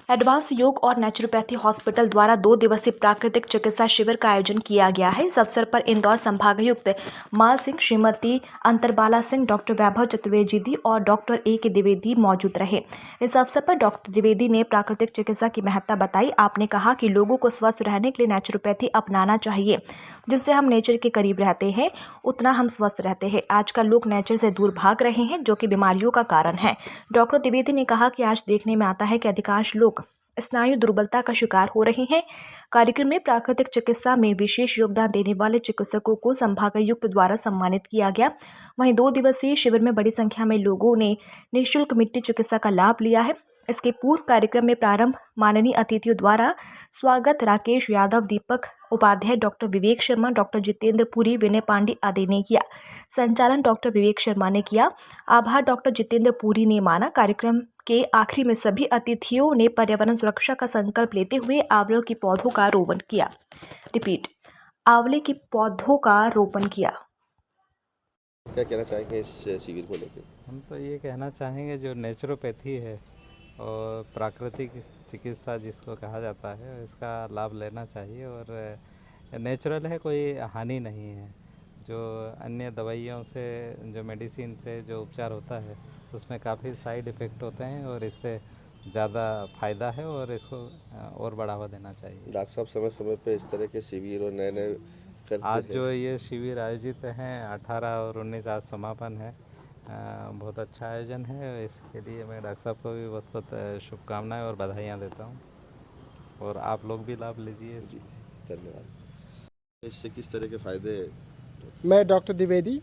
Advance योग और naturopathy hospital द्वारा 2 दिवसीय प्राकृतिक चिकित्सा शिविर का आयोजन किया गया है। इस अवसर पर इंदौर संभागायुक्त माल सिंह, श्रीमती अंतरबाला सिंह, डॉक्टर वैभव चतुर्वेदी और डॉक्टर A.K. द्विवेदी मौजूद रहे। इस अवसर पर डॉक्टर द्विवेदी ने प्राकृतिक चिकित्सा की महत्ता बताई। आपने कहा कि लोगों को स्वस्थ रहने के लिए नेचुरोपैथी अपनाना चाहिए, जिससे हम नेचर के करीब रहते हैं, उतना हम स्वस्थ रहते हैं। आजकल लोग नेचर से दूर भाग रहे हैं, जो कि बीमारियों का कारण है। डॉक्टर द्विवेदी ने कहा कि आज देखने में आता है कि अधिकांश लोग स्नायु दुर्बलता का शिकार हो रहे हैं। कार्यक्रम में प्राकृतिक चिकित्सा में विशेष योगदान देने वाले चिकित्सकों को संभागायुक्त द्वारा सम्मानित किया गया। वहीं 2 दिवसीय शिविर में बड़ी संख्या में लोगों ने निःशुल्क मिट्टी चिकित्सा का लाभ लिया है। इसके पूर्व कार्यक्रम में प्रारंभ माननीय अतिथियों द्वारा स्वागत राकेश यादव, दीपक उपाध्याय, डॉक्टर विवेक शर्मा, डॉक्टर जितेंद्र पुरी, विनय पांडे आदि ने किया। संचालन डॉक्टर विवेक शर्मा ने किया। आभार डॉक्टर जितेंद्र पुरी ने माना। कार्यक्रम के आखिरी में सभी अतिथियों ने पर्यावरण सुरक्षा का संकल्प लेते हुए आंवलों के पौधों का रोपण किया। आंवले के पौधों का रोपण किया। क्या कहना चाहेंगे इस शिविर को लेकर? हम तो ये कहना चाहेंगे, जो नेचुरोपैथी है और प्राकृतिक चिकित्सा जिसको कहा जाता है, इसका लाभ लेना चाहिए। और नेचुरल है, कोई हानि नहीं है। जो अन्य दवाइयों से, जो मेडिसिन से जो उपचार होता है, उसमें काफ़ी साइड इफ़ेक्ट होते हैं और इससे ज़्यादा फ़ायदा है और इसको और बढ़ावा देना चाहिए। डॉक्टर साहब समय समय पे इस तरह के शिविर और नए करते आज हैं। जो ये शिविर आयोजित हैं 18 और 19 आज समापन है। बहुत अच्छा आयोजन है। इसके लिए मैं डॉक्टर साहब को भी बहुत बहुत शुभकामनाएं और बधाइयाँ देता हूँ, और आप लोग भी लाभ लीजिए। जी, धन्यवाद। इससे किस तरह के फायदे? मैं डॉक्टर द्विवेदी,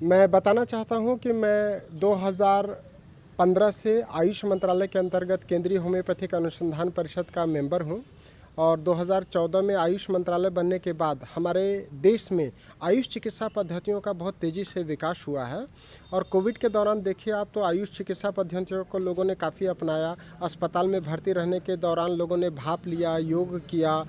मैं बताना चाहता हूं कि मैं 2015 से आयुष मंत्रालय के अंतर्गत केंद्रीय होम्योपैथिक अनुसंधान परिषद का मेंबर हूं, और 2014 में आयुष मंत्रालय बनने के बाद हमारे देश में आयुष चिकित्सा पद्धतियों का बहुत तेज़ी से विकास हुआ है। और कोविड के दौरान देखिए आप, तो आयुष चिकित्सा पद्धतियों को लोगों ने काफ़ी अपनाया। अस्पताल में भर्ती रहने के दौरान लोगों ने भाप लिया, योग किया,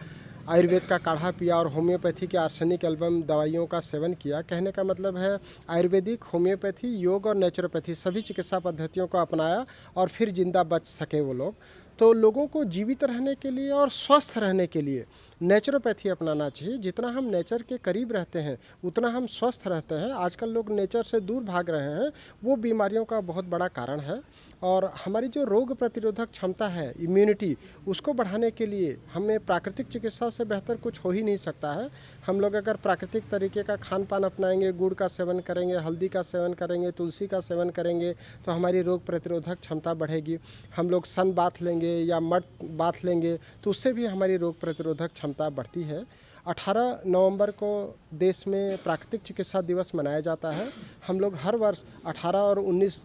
आयुर्वेद का काढ़ा पिया और होम्योपैथी के आर्सेनिक एल्बम दवाइयों का सेवन किया। कहने का मतलब है, आयुर्वेदिक, होम्योपैथी, योग और नेचुरोपैथी सभी चिकित्सा पद्धतियों को अपनाया और फिर जिंदा बच सके वो लोग। तो लोगों को जीवित रहने के लिए और स्वस्थ रहने के लिए नेचुरोपैथी अपनाना चाहिए। जितना हम नेचर के करीब रहते हैं, उतना हम स्वस्थ रहते हैं। आजकल लोग नेचर से दूर भाग रहे हैं, वो बीमारियों का बहुत बड़ा कारण है। और हमारी जो रोग प्रतिरोधक क्षमता है, इम्यूनिटी, उसको बढ़ाने के लिए हमें प्राकृतिक चिकित्सा से बेहतर कुछ हो ही नहीं सकता है। हम लोग अगर प्राकृतिक तरीके का खान पान अपनाएंगे, गुड़ का सेवन करेंगे, हल्दी का सेवन करेंगे, तुलसी का सेवन करेंगे, तो हमारी रोग प्रतिरोधक क्षमता बढ़ेगी। हम लोग सन बाथ लेंगे या मड बाथ लेंगे, तो उससे भी हमारी रोग प्रतिरोधक क्षमता बढ़ती है। 18 नवंबर को देश में प्राकृतिक चिकित्सा दिवस मनाया जाता है। हम लोग हर वर्ष 18 और 19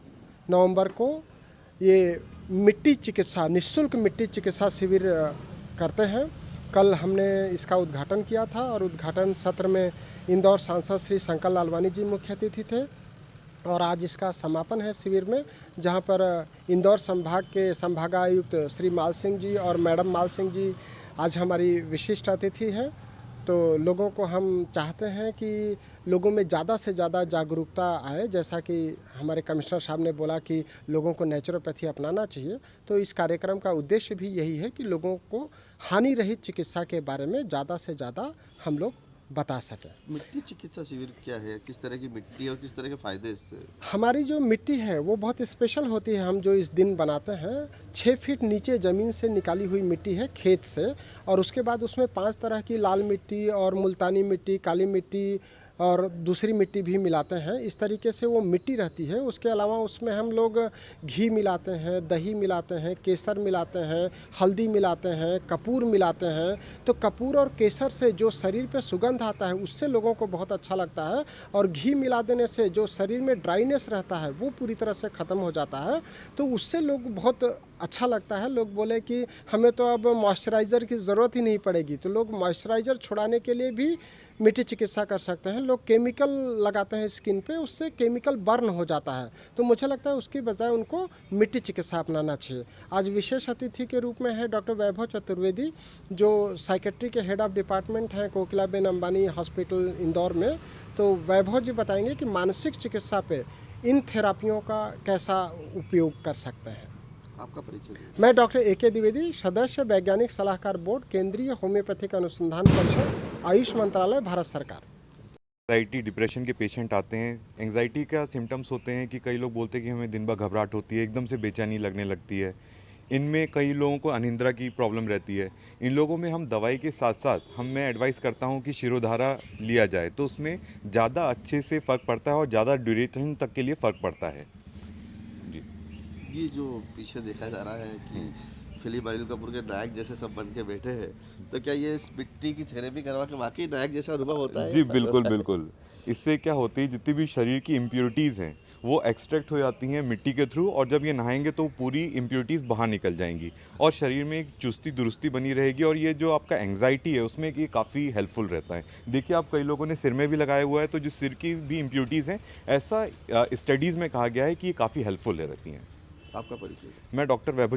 नवंबर को ये मिट्टी चिकित्सा, निःशुल्क मिट्टी चिकित्सा शिविर करते हैं। कल हमने इसका उद्घाटन किया था, और उद्घाटन सत्र में इंदौर सांसद श्री शंकर लालवानी जी मुख्य अतिथि थे। और आज इसका समापन है शिविर में, जहां पर इंदौर संभाग के संभागायुक्त श्री माल सिंह जी और मैडम माल सिंह जी आज हमारी विशिष्ट अतिथि हैं। तो लोगों को हम चाहते हैं कि लोगों में ज़्यादा से ज़्यादा जागरूकता आए। जैसा कि हमारे कमिश्नर साहब ने बोला कि लोगों को नेचुरोपैथी अपनाना चाहिए, तो इस कार्यक्रम का उद्देश्य भी यही है कि लोगों को हानि रहित चिकित्सा के बारे में ज़्यादा से ज़्यादा हम लोग बता सकें। मिट्टी चिकित्सा शिविर क्या है? किस तरह की मिट्टी और किस तरह के फायदे इससे? हमारी जो मिट्टी है वो बहुत स्पेशल होती है। हम जो इस दिन बनाते हैं, 6 फीट नीचे ज़मीन से निकाली हुई मिट्टी है, खेत से, और उसके बाद उसमें 5 तरह की लाल मिट्टी और मुल्तानी मिट्टी, काली मिट्टी और दूसरी मिट्टी भी मिलाते हैं। इस तरीके से वो मिट्टी रहती है। उसके अलावा उसमें हम लोग घी मिलाते हैं, दही मिलाते हैं, केसर मिलाते हैं, हल्दी मिलाते हैं, कपूर मिलाते हैं। तो कपूर और केसर से जो शरीर पे सुगंध आता है, उससे लोगों को बहुत अच्छा लगता है। और घी मिला देने से जो शरीर में ड्राइनेस रहता है, वो पूरी तरह से ख़त्म हो जाता है। तो उससे लोग बहुत अच्छा लगता है। लोग बोले कि हमें तो अब मॉइस्चराइज़र की ज़रूरत ही नहीं पड़ेगी, तो लोग मॉइस्चराइज़र छुड़ाने के लिए भी मिट्टी चिकित्सा कर सकते हैं। लोग केमिकल लगाते हैं स्किन पे, उससे केमिकल बर्न हो जाता है। तो मुझे लगता है उसकी बजाय उनको मिट्टी चिकित्सा अपनाना चाहिए। आज विशेष अतिथि के रूप में है डॉक्टर वैभव चतुर्वेदी, जो साइकेट्री के हेड ऑफ डिपार्टमेंट हैं कोकिलाबेन अंबानी हॉस्पिटल इंदौर में। तो वैभव जी बताएंगे कि मानसिक चिकित्सा पे इन थेरापियों का कैसा उपयोग कर सकते हैं। आपका परिचय दें। मैं डॉक्टर AK द्विवेदी, सदस्य वैज्ञानिक सलाहकार बोर्ड, केंद्रीय होम्योपैथिक अनुसंधान परिषद, आयुष मंत्रालय, भारत सरकार। एंग्जाइटी डिप्रेशन के पेशेंट आते हैं। एंग्जाइटी का सिम्टम्स होते हैं कि कई लोग बोलते हैं कि हमें दिन भर घबराहट होती है, एकदम से बेचैनी लगने लगती है। इनमें कई लोगों को अनिद्रा की प्रॉब्लम रहती है। इन लोगों में हम दवाई के साथ साथ मैं एडवाइस करता हूं कि शिरोधारा लिया जाए, तो उसमें ज़्यादा अच्छे से फ़र्क पड़ता है और ज़्यादा ड्यूरेशन तक के लिए फ़र्क पड़ता है। जी। ये जो पीछे देखा जा रहा है कि फिल्म अनिल कपूर के नायक जैसे सब बन के बैठे हैं, तो क्या ये इस मिट्टी की थेरेपी करवा के वाकई नायक जैसा अनुभव होता है? जी बिल्कुल बिल्कुल। इससे क्या होती है, जितनी भी शरीर की इम्प्योरिटीज़ हैं वो एक्सट्रैक्ट हो जाती हैं मिट्टी के थ्रू, और जब ये नहाएंगे तो पूरी इम्प्योरिटीज़ बाहर निकल जाएंगी और शरीर में एक चुस्ती दुरुस्ती बनी रहेगी। और ये जो आपका एंग्जाइटी है उसमें ये काफ़ी हेल्पफुल रहता है। देखिए, आप कई लोगों ने सिर में भी लगाया हुआ है, तो जो सिर की भी इम्प्योरिटीज़ हैं, ऐसा स्टडीज़ में कहा गया है कि ये काफ़ी हेल्पफुल रहती हैं। आपका परिचय। मैं डॉक्टर वैभव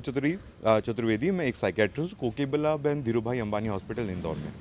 चतुर्वेदी, मैं एक साइकेट्रिस्ट, कोकिबला बहन धीरूभाई अंबानी हॉस्पिटल इंदौर में।